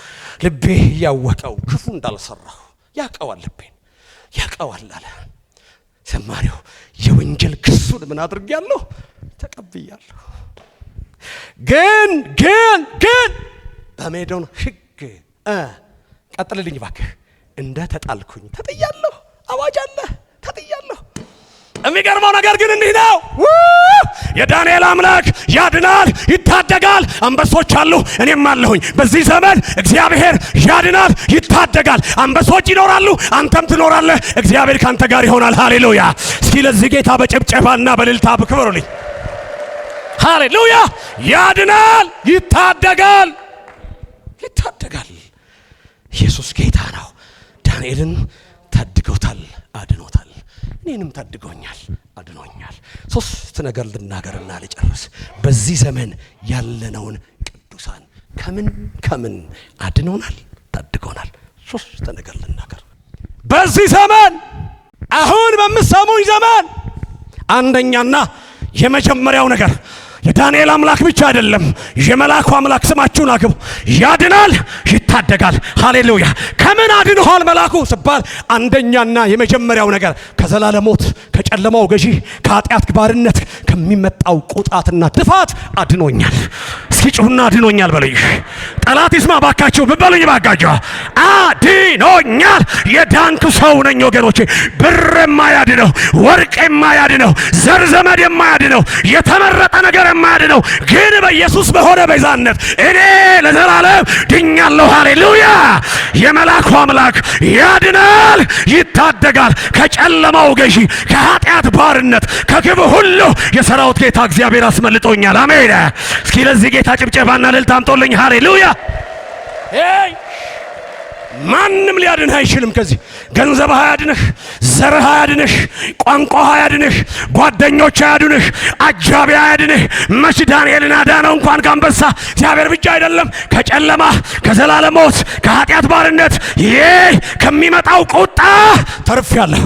ልቤ ያወቀው ክፉ እንዳልሰራሁ ያውቀዋል፣ ልቤን ያውቀዋል አለ ዘማሪው። የወንጀል ክሱን ምን አድርጌያለሁ? ተቀብያለሁ። ግን በሜዶን ሕግ ቀጥልልኝ እባክህ። እንደ ተጣልኩኝ ተጥያለሁ። አዋጅ አለ፣ ተጥያለሁ። የሚገርመው ነገር ግን እንዲህ ነው። የዳንኤል አምላክ ያድናል፣ ይታደጋል። አንበሶች አሉ፣ እኔም አለሁኝ። በዚህ ዘመን እግዚአብሔር ያድናል፣ ይታደጋል። አንበሶች ይኖራሉ፣ አንተም ትኖራለህ። እግዚአብሔር ካንተ ጋር ይሆናል። ሃሌሉያ። እስኪ ለዚህ ጌታ በጭብጨባና በእልልታ ክበሩልኝ። ሃሌሉያ። ያድናል፣ ይታደጋል። ኢየሱስ ጌታ ነው። ዳንኤልን ታድገውታል፣ አድኖታል። እኔንም ታድገውኛል፣ አድኖኛል። ሶስት ነገር ልናገርና ልጨርስ። በዚህ ዘመን ያለነውን ቅዱሳን ከምን አድኖናል፣ ታድጎናል። ሶስት ነገር ልናገር። በዚህ ዘመን አሁን በምትሰሙኝ ዘመን አንደኛና የመጀመሪያው ነገር የዳንኤል አምላክ ብቻ አይደለም፣ የመላኩ አምላክ ስማችሁን አግቡ። ያድናል፣ ይታደጋል። ሃሌሉያ። ከምን አድኖሃል መላኩ ሲባል አንደኛና የመጀመሪያው ነገር ከዘላለም ሞት፣ ከጨለማው ገዢ፣ ከኃጢአት ባርነት ከሚመጣው ቁጣትና ጥፋት አድኖኛል። እስኪ ጩሁና አድኖኛል በሉኝ። ጠላት ይስማ ባካችሁ፣ በሉኝ ባካችሁ። አድኖኛል። የዳንኩ ሰው ነኝ ወገኖቼ። ብር የማያድነው፣ ወርቅ የማያድነው፣ ዘር ዘመድ የማያድነው፣ የተመረጠ ነገር የማያድነው ግን በኢየሱስ በሆነ ቤዛነት እኔ ለዘላለም ድኛለሁ። ሃሌሉያ። የመላኩ አምላክ ያድናል፣ ይታደጋል። ከጨለማው ገዢ፣ ከኃጢአት ባርነት፣ ከክፉ ሁሉ የሰራዊት ጌታ እግዚአብሔር አስመልጦኛል። አሜን። እስኪ ለዚህ ጌታ ጭብጨባና እልልታ አምጡልኝ። ሃሌሉያ። ማንም ሊያድንህ አይችልም። ከዚህ ገንዘብ አያድንህ፣ ዘርህ አያድንህ፣ ቋንቋ አያድንህ፣ ጓደኞች አያድንህ፣ አጃቢ አያድንህ። መች ዳንኤልን አዳነው እንኳን ከአንበሳ እግዚአብሔር ብቻ አይደለም። ከጨለማ ከዘላለም ሞት ከኃጢአት ባርነት ከሚመጣው ቁጣ ተርፌያለሁ፣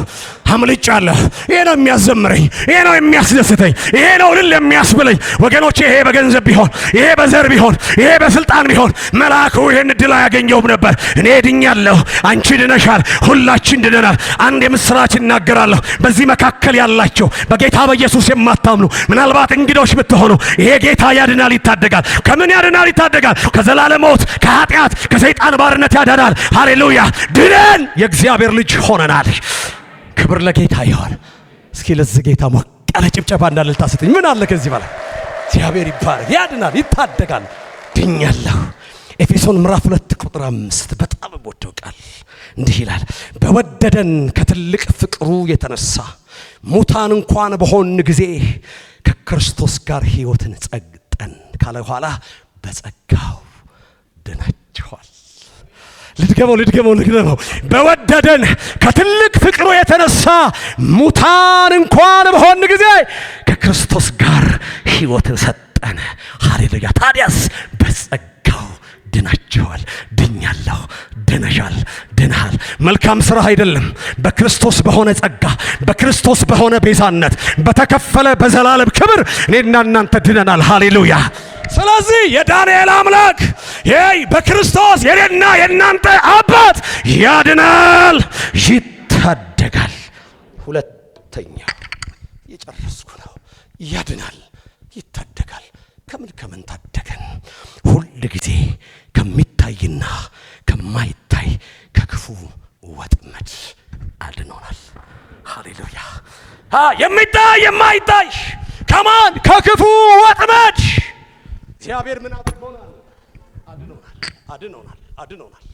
አምልጫለሁ። ይሄ ነው የሚያዘምረኝ፣ ይሄ ነው የሚያስደስተኝ፣ ይሄ ነው እልል የሚያስብለኝ ወገኖቼ። ይሄ በገንዘብ ቢሆን፣ ይሄ በዘር ቢሆን፣ ይሄ በስልጣን ቢሆን መልአኩ ይሄን እድል አያገኘውም ነበር። እኔ ድኛለሁ፣ አንቺ ድነሻል፣ ሁላችን ድነናል። አንድ የምስራች እናገራለሁ። በዚህ መካከል ያላቸው በጌታ በኢየሱስ የማታምኑ ምናልባት እንግዶች ብትሆኑ ይሄ ጌታ ያድናል፣ ይታደጋል። ከምን ያድናል? ይታደጋል። ከዘላለም ሞት፣ ከኃጢአት፣ ከሰይጣን ባርነት ያድናል። ሃሌሉያ። ድነን የእግዚአብሔር ልጅ ሆነናል። ክብር ለጌታ ይሁን። እስኪ ለዚህ ጌታ ሞቅ ያለ ጭብጨባ እንዳልልታ ስትኝ ምን አለ ከዚህ በላይ? እግዚአብሔር ይባረክ። ያድናል፣ ይታደጋል። ድኛለሁ። ኤፌሶን ምዕራፍ 2 ቁጥር 5 በጣም ወደው ቃል እንዲህ ይላል፣ በወደደን ከትልቅ ፍቅሩ የተነሳ ሙታን እንኳን በሆን ጊዜ ከክርስቶስ ጋር ሕይወትን ጸግጠን ካለ በኋላ በጸጋው ድናችኋል። ልድገመው። በወደደን ከትልቅ ፍቅሩ የተነሳ ሙታን እንኳን በሆን ጊዜ ከክርስቶስ ጋር ሕይወትን ሰጠን። ሃሌሉያ። ታዲያስ በጸጋው ድናችኋል። ድኛለሁ፣ ድነሻል፣ ድነሃል። መልካም ስራ አይደለም። በክርስቶስ በሆነ ጸጋ፣ በክርስቶስ በሆነ ቤዛነት፣ በተከፈለ በዘላለም ክብር እኔና እናንተ ድነናል። ሃሌሉያ። ስለዚህ የዳንኤል አምላክ በክርስቶስ የኔና የእናንተ አባት ያድናል፣ ይታደጋል። ሁለተኛው የጨረስኩ ነው። ያድናል፣ ይታደጋል። ከምን ታደገን? ሁል ጊዜ ከሚታይና ከማይታይ ከክፉ ወጥመድ አድኖናል። ሃሌሉያ። የሚታይ የማይታይ ከማን? ከክፉ ወጥመድ እግዚአብሔር ምን አድርጎናል? አድኖናል።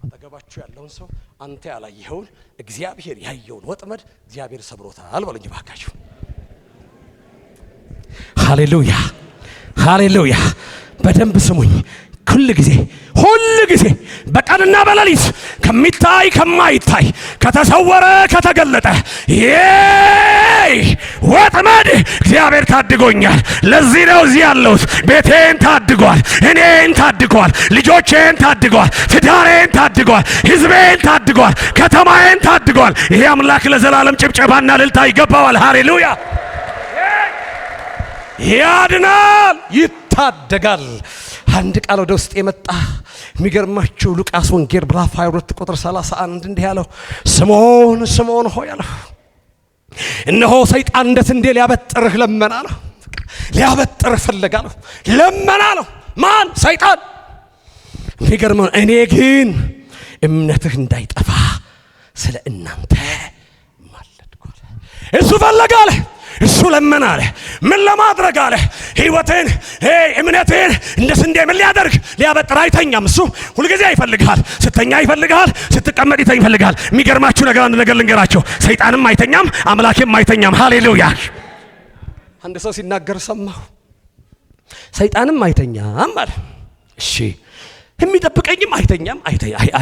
አጠገባችሁ ያለውን ሰው አንተ ያላየኸውን እግዚአብሔር ያየውን ወጥመድ እግዚአብሔር ሰብሮታል በሉኝ ባካችሁ። ሃሌሉያ። በደንብ ስሙኝ። ሁል ጊዜ በቀንና በሌሊት ከሚታይ ከማይታይ ከተሰወረ ከተገለጠ ወጥመድ እግዚአብሔር ታድጎኛል። ለዚህ ነው እዚህ ያለሁት። ቤቴን ታድጓል፣ እኔን ታድጓል፣ ልጆቼን ታድጓል፣ ትዳሬን ታድጓል፣ ሕዝቤን ታድጓል፣ ከተማዬን ታድጓል። ይሄ አምላክ ለዘላለም ጭብጨባና እልልታ ይገባዋል። ሃሌሉያ። ያድናል፣ ይታደጋል። አንድ ቃል ወደ ውስጥ የመጣ የሚገርማችሁ ሉቃስ ወንጌል ምዕራፍ 22 ቁጥር 31 እንዲህ ያለው፣ ስምዖን ሆይ አለው፣ እነሆ ሰይጣን እንደ ስንዴ ሊያበጥርህ ለመና ነው። ሊያበጥርህ ፈለጋ ነው፣ ለመና ነው። ማን? ሰይጣን። የሚገርመው እኔ ግን እምነትህ እንዳይጠፋ ስለ እናንተ ማለድኩ አለ። እሱ ፈለጋ አለ፣ እሱ ለመና አለ። ምን ለማድረግ አለ? ሕይወትን እምነትን እንደ ስንዴ ምን ሊያደርግ? ሊያበጥር። አይተኛም። እሱ ሁልጊዜ ይፈልግሃል። ስተኛ ይፈልግሃል፣ ስትቀመጥ ይፈልግሃል። የሚገርማችሁ ነገር አንድ ነገር ልንገራቸው፣ ሰይጣንም አይተኛም፣ አምላኬም አይተኛም። ሃሌሉያ። አንድ ሰው ሲናገር ሰማሁ። ሰይጣንም አይተኛም አለ። እሺ የሚጠብቀኝም አይተኛም፣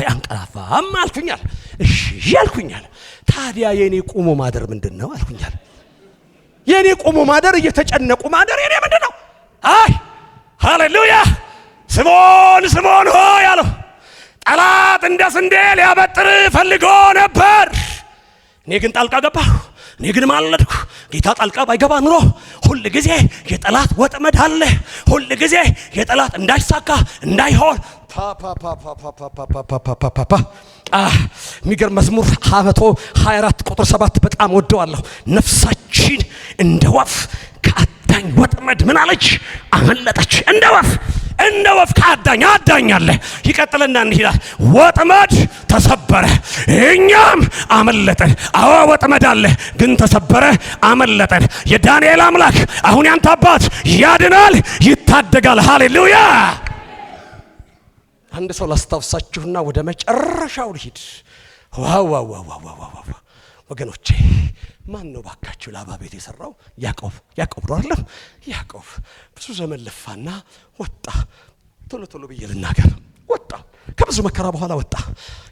አንቀላፋም አልኩኛል። እሺ አልኩኛል። ታዲያ የኔ ቁሞ ማደር ምንድነው አልኩኛል። የኔ ቆሞ ማደር እየተጨነቁ ማደር የኔ ምንድነው? አይ ሃሌሉያ! ስምዖን ሆይ አለው ጠላት እንደ ስንዴ ሊያበጥር ፈልጎ ነበር። እኔ ግን ጣልቃ ገባሁ። እኔ ግን ማለድኩ። ጌታ ጣልቃ ባይገባ ኑሮ ሁል ጊዜ የጠላት ወጥመድ አለ። ሁል ጊዜ የጠላት እንዳይሳካ እንዳይሆን የሚገርም መዝሙር 124 ቁጥር 7 በጣም ወደዋለሁ። ነፍሳችን እንደ ወፍ ከአዳኝ ወጥመድ ምን አለች? አመለጠች። እንደ ወፍ ከአዳኝ አለ። ይቀጥልና እንዲህ ይላል፣ ወጥመድ ተሰበረ እኛም አመለጠን። አዎ ወጥመድ አለ፣ ግን ተሰበረ፣ አመለጠን። የዳንኤል አምላክ አሁን ያንተ አባት ያድናል፣ ይታደጋል። ሃሌሉያ! አንድ ሰው ላስታውሳችሁና ወደ መጨረሻው ልሂድ። ዋው ወገኖቼ፣ ማን ነው ባካችሁ ላባ ቤት የሰራው? ያዕቆብ ነው አይደለም? ያዕቆብ ብዙ ዘመን ለፋና ወጣ። ቶሎ ብዬ ልናገር፣ ወጣ። ከብዙ መከራ በኋላ ወጣ።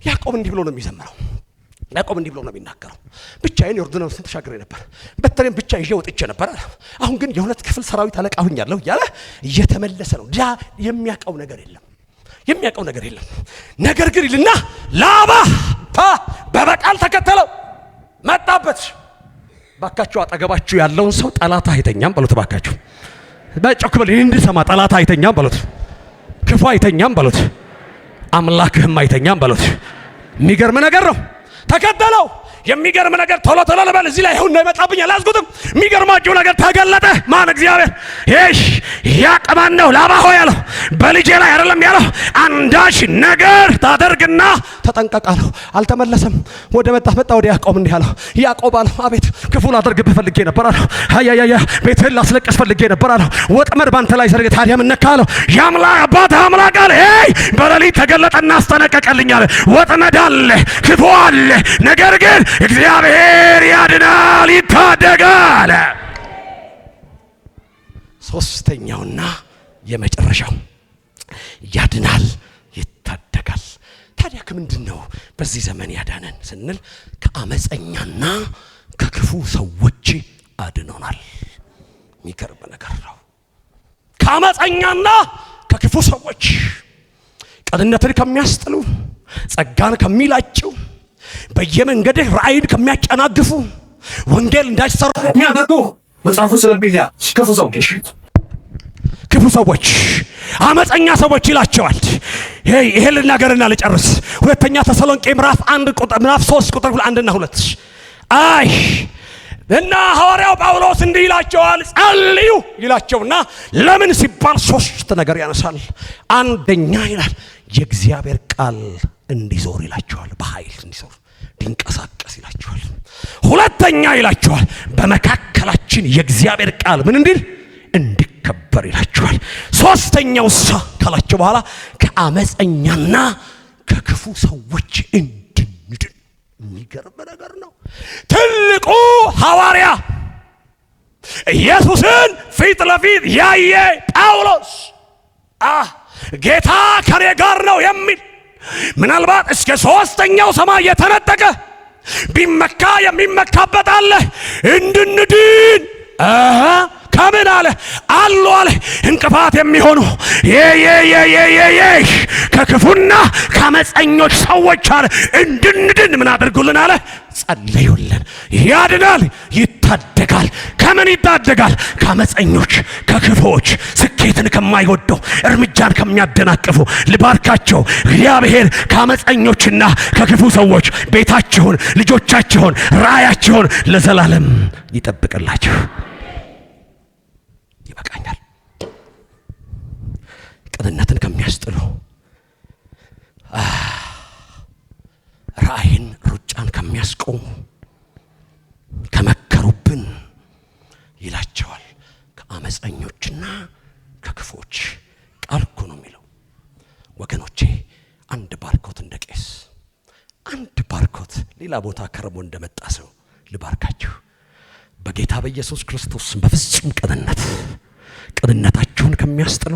ያዕቆብ እንዲህ ብሎ ነው የሚዘምረው። ያዕቆብ እንዲህ ብሎ ነው የሚናገረው። ብቻዬን ዮርዳኖስን ተሻግሬ ነበር፣ በትሬን ብቻ ይዤ ወጥቼ ነበር። አሁን ግን የሁለት ክፍል ሰራዊት አለቃ ሆኛለሁ እያለ እየተመለሰ ነው። የሚያውቀው ነገር የለም። ነገር ግን ይልና ላባ በበቃል ተከተለው፣ መጣበት። ባካችሁ አጠገባችሁ ያለውን ሰው ጠላት አይተኛም በሉት። ባካችሁ በጮክ በል እንድሰማ፣ ጠላት አይተኛም በሉት። ክፉ አይተኛም በሉት። አምላክህም አይተኛም በሉት። የሚገርም ነገር ነው። ተከተለው። የሚገርም ነገር ቶሎ ልበል። እዚህ ላይ ይሁን ነው የመጣብኝ፣ አላዝጉትም። የሚገርማችሁ ነገር ተገለጠ። ማን? እግዚአብሔር። ያቀማን ነው ላባ ሆይ ያለው በልጄ ላይ አይደለም ያለው። አንዳች ነገር ታደርግና ተጠንቀቅ አለው። አልተመለሰም። ወደ መጣ ወደ ያዕቆብ እንዲህ አለው። ያዕቆብ አለው፣ አቤት ክፉ ላደርግብህ ፈልጌ ነበር አለው። ቤትህን ላስለቀስ ፈልጌ ነበር አለው። ወጥመድ ባንተ ላይ ዘርግ፣ ታዲያ ምን ነካ አለው። የአባት አምላክ አለ በሌሊት ተገለጠና አስጠነቀቀልኝ አለ። ወጥመድ አለ፣ ክፉ አለ፣ ነገር ግን እግዚአብሔር ያድናል፣ ይታደጋል። ሶስተኛውና የመጨረሻው ያድናል፣ ይታደጋል። ታዲያ ከምንድን ነው በዚህ ዘመን ያዳነን ስንል ከአመፀኛና ከክፉ ሰዎች አድኖናል። የሚገርም ነገር ነው። ከአመፀኛና ከክፉ ሰዎች፣ ቅንነትን ከሚያስጥሉ፣ ጸጋን ከሚላጩ፣ በየመንገድህ ራእይን ከሚያጨናግፉ፣ ወንጌል እንዳይሰራ የሚያደርጉ መጽሐፉ ስለሚያ ክፉ ሰዎች፣ አመፀኛ ሰዎች ይላቸዋል። ይሄ ልናገርና ልጨርስ። ሁለተኛ ተሰሎንቄ ምዕራፍ 3 ቁጥር 1 እና 2 እና ሐዋርያው ጳውሎስ እንዲህ ይላቸዋል፣ ጸልዩ ይላቸውና ለምን ሲባል 3 ነገር ያነሳል። አንደኛ ይላል የእግዚአብሔር ቃል እንዲዞር ይላቸዋል፣ በኃይል እንዲዞር እንዲንቀሳቀስ ይላቸዋል። ሁለተኛ ይላቸዋል በመካከላችን የእግዚአብሔር ቃል ምን እንዲል እንዲከበር ይላቸዋል። ሶስተኛው ካላቸው በኋላ ከአመፀኛና ከክፉ ሰዎች እንድንድን። የሚገርም ነገር ነው። ትልቁ ሐዋርያ ኢየሱስን ፊት ለፊት ያየ ጳውሎስ ጌታ ከኔ ጋር ነው የሚል ምናልባት እስከ 3ኛው ሰማይ የተነጠቀ ቢመካ የሚመካበት አለ። እንድንድን ከምን አለ አለ እንቅፋት የሚሆኑ ከክፉና ከአመፀኞች ሰዎች አለ እንድንድን ምን አድርጉልን አለ? ጸልዩልን። ያድናል፣ ይታደጋል። ከምን ይታደጋል? ከአመፀኞች፣ ከክፉዎች፣ ስኬትን ከማይወደው፣ እርምጃን ከሚያደናቅፉ። ልባርካቸው እግዚአብሔር ከአመፀኞችና ከክፉ ሰዎች ቤታችሁን፣ ልጆቻችሁን፣ ራእያችሁን ለዘላለም ይጠብቅላችሁ። ይበቃኛል። ቅንነትን ከሚያስጥሉ፣ ራእይን ሩጫን ከሚያስቆሙ፣ ከመከሩብን ይላቸዋል። ከአመፀኞችና ከክፎች ቃል እኮ ነው የሚለው። ወገኖቼ አንድ ባርኮት እንደ ቄስ፣ አንድ ባርኮት ሌላ ቦታ ከረሞ እንደመጣ ሰው ልባርካችሁ በጌታ በኢየሱስ ክርስቶስ በፍጹም ቅንነታችሁን ከሚያስጥሉ፣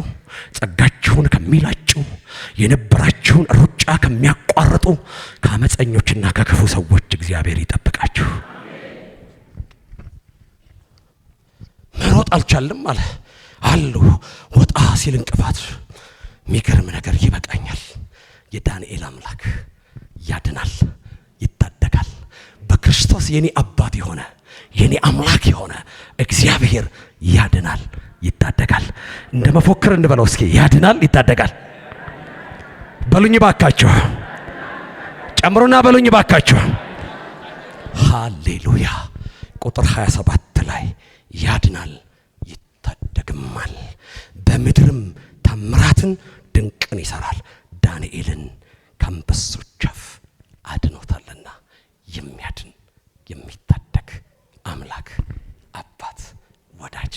ጸጋችሁን ከሚላጩ፣ የነበራችሁን ሩጫ ከሚያቋርጡ ከአመፀኞችና ከክፉ ሰዎች እግዚአብሔር ይጠብቃችሁ። አልቻልም አለ አሉ ወጣ ሲል እንቅፋት የሚገርም ነገር ይበቃኛል። የዳንኤል አምላክ ያድናል ይታደጋል። በክርስቶስ የኔ አባት የሆነ የኔ አምላክ የሆነ እግዚአብሔር ያድናል ይታደጋል። እንደ መፎክር እንበለው እስኪ ያድናል ይታደጋል በሉኝ ባካችሁ። ጨምሩና በሉኝ ባካችሁ። ሃሌሉያ። ቁጥር 27 ላይ ያድናል ይታደግማል፣ በምድርም ታምራትን ድንቅን ይሰራል። ዳንኤልን ከአንበሶች አፍ አድኖታልና የሚያድን የሚታደግ አምላክ አባት ወዳጅ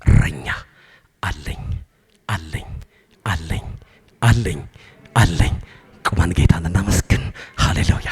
እረኛ አለኝ አለኝ አለኝ አለኝ አለኝ። ቁመን ጌታን እናመስግን። ሃሌሉያ።